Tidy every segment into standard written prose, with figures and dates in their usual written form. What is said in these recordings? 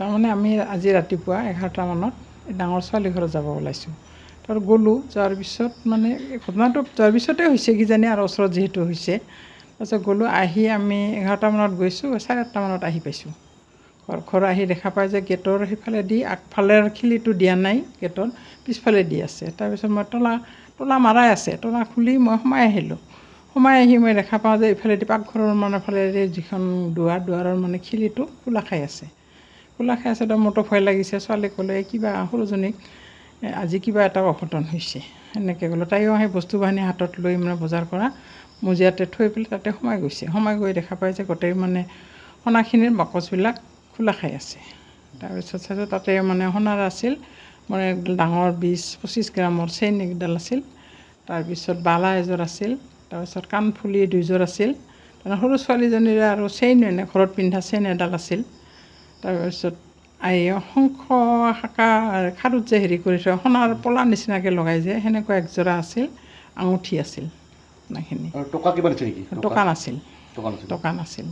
তাৰমানে আমি আজি ৰাতিপুৱা 11টা মানত ডাঙৰ ছোৱালী ঘৰত যাব ওলাইছোঁ। তাৰ গ'লোঁ, যোৱাৰ পিছত মানে ঘটনাটো যোৱাৰ পিছতে হৈছে কিজানি আৰু ওচৰত যিহেতু হৈছে। তাৰপিছত গ'লোঁ, আহি আমি 11টা মানত গৈছোঁ, 8:30 মানত আহি পাইছোঁ। ঘৰ আহি দেখা পাই যে গেটৰ সিফালেদি আগফালে খিলিটো দিয়া নাই, গেটৰ পিছফালে দি আছে। তাৰপিছত মই তলা মাৰাই আছে, তলা খুলি মই সোমাই আহিলোঁ। সোমাই আহি মই দেখা পাওঁ যে ইফালেদি পাকঘৰৰ মানে ফালেদি যিখন দুৱাৰৰ মানে খিলিটো খোলা খাই আছে। খোলা খাই আছে, মোৰতো ভয় লাগিছে। ছোৱালীক ক'লে কিবা সৰুজনীক আজি কিবা এটা অঘটন হৈছে সেনেকৈ ক'লোঁ। তাইও সেই বস্তু বাহিনী হাতত লৈ মানে বজাৰ কৰা মজিয়াতে থৈ পেলাই তাতে সোমাই গৈছে। সোমাই গৈ দেখা পাই যে গোটেই মানে সোণাখিনিৰ বাকচবিলাক খোলা খাই আছে। তাৰপিছত চাইছোঁ তাতে মানে সোণাৰ আছিল মানে ডাঙৰ 20-25 গ্ৰামৰ চেইন একডাল আছিল। তাৰপিছত বালা এযোৰ আছিল। তাৰপিছত কাণফুলি 2যোৰ আছিল। সৰু ছোৱালীজনীৰ আৰু চেইন ঘৰত পিন্ধা চেইন এডাল আছিল। তাৰপিছত অসংখ্য খাৰুত যে হেৰি কৰি থয় সোণাৰ পলাৰ নিচিনাকৈ লগাই যে সেনেকুৱা একযোৰা আছিল। আঙুঠি আছিল। সোণাখিনি টকা কিবা দিছে নেকি? টকা নাছিল।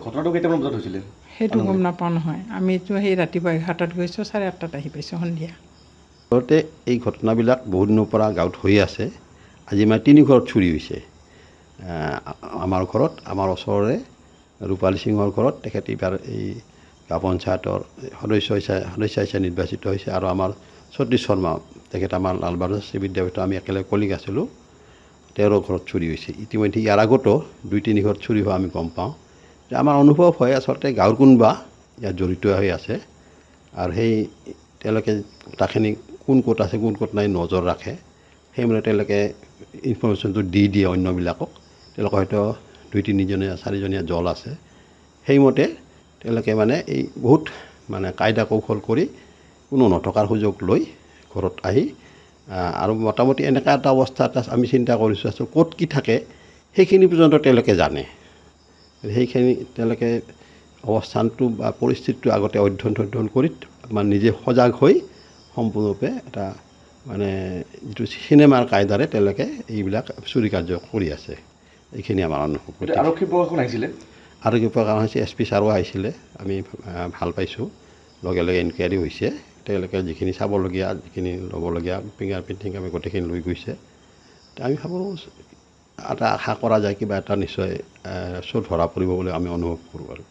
ঘটনাটো কেইটামান বজাত হৈছিলে সেইটো গম নাপাওঁ নহয়। আমিতো সেই ৰাতিপুৱা 11টাত গৈছোঁ, 8:30টাত আহি পাইছোঁ সন্ধিয়া। ঘৰতে এই ঘটনাবিলাক বহুত দিনৰ পৰা গাঁৱত হৈ আছে। আজি মানে 3 ঘৰত চুৰি হৈছে। আমাৰ ঘৰত, আমাৰ ওচৰৰে ৰূপালী সিঙৰ ঘৰত, তেখেতে এইবাৰ এই গাঁও পঞ্চায়তৰ সদস্য হিচাপে নিৰ্বাচিত হৈছে। আৰু আমাৰ সতীশ শৰ্মা, তেখেত আমাৰ লালবাহাদুৰ বিদ্যাপীঠত আমি একেলগে কলিগ আছিলোঁ, তেওঁৰ ঘৰত চুৰি হৈছে। ইতিমধ্যে ইয়াৰ আগতো 2-3 ঘৰত চুৰি হোৱা আমি গম পাওঁ। যে আমাৰ অনুভৱ হয় আচলতে গাঁৱৰ কোনোবা ইয়াত জড়িত হৈ আছে। আৰু সেই তেওঁলোকে কথাখিনি কোন ক'ত আছে কোন ক'ত নাই নজৰ ৰাখে। সেইমতে তেওঁলোকে ইনফৰমেশ্যনটো দি দিয়ে অন্যবিলাকক। তেওঁলোকৰ হয়তো 2-3জনীয়া 4জনীয়া দল আছে। সেইমতে তেওঁলোকে মানে এই বহুত মানে কায়দা কৌশল কৰি কোনো নথকাৰ সুযোগ লৈ ঘৰত আহি আৰু মোটামুটি এনেকুৱা এটা অৱস্থা আমি চিন্তা কৰিছোঁ আছোঁ ক'ত কি থাকে সেইখিনি পৰ্যন্ত তেওঁলোকে জানে। সেইখিনি তেওঁলোকে অৱস্থানটো বা পৰিস্থিতিটো আগতে অধ্যয়ন কৰি মানে নিজে সজাগ হৈ সম্পূৰ্ণৰূপে এটা মানে যিটো চিনেমাৰ কায়দাৰে তেওঁলোকে এইবিলাক চুৰি কাৰ্য কৰি আছে। এইখিনি আমাৰ অনুভৱ। আৰক্ষী প্ৰশাসন আহিছিলে? আৰক্ষী প্ৰশাসন আহিছে, SP ছাৰো আহিছিলে। আমি ভাল পাইছোঁ। লগে লগে ইনকুৱাৰী হৈছে। তেওঁলোকে যিখিনি চাবলগীয়া, যিখিনি ল'বলগীয়া ফিংগাৰ প্ৰিণ্টিং আমি গোটেইখিনি লৈ গৈছে। আমি ভাবোঁ এটা আশা কৰা যায় কিবা এটা নিশ্চয় চোৰ ধৰা পৰিব বুলি আমি অনুভৱ কৰোঁ আৰু।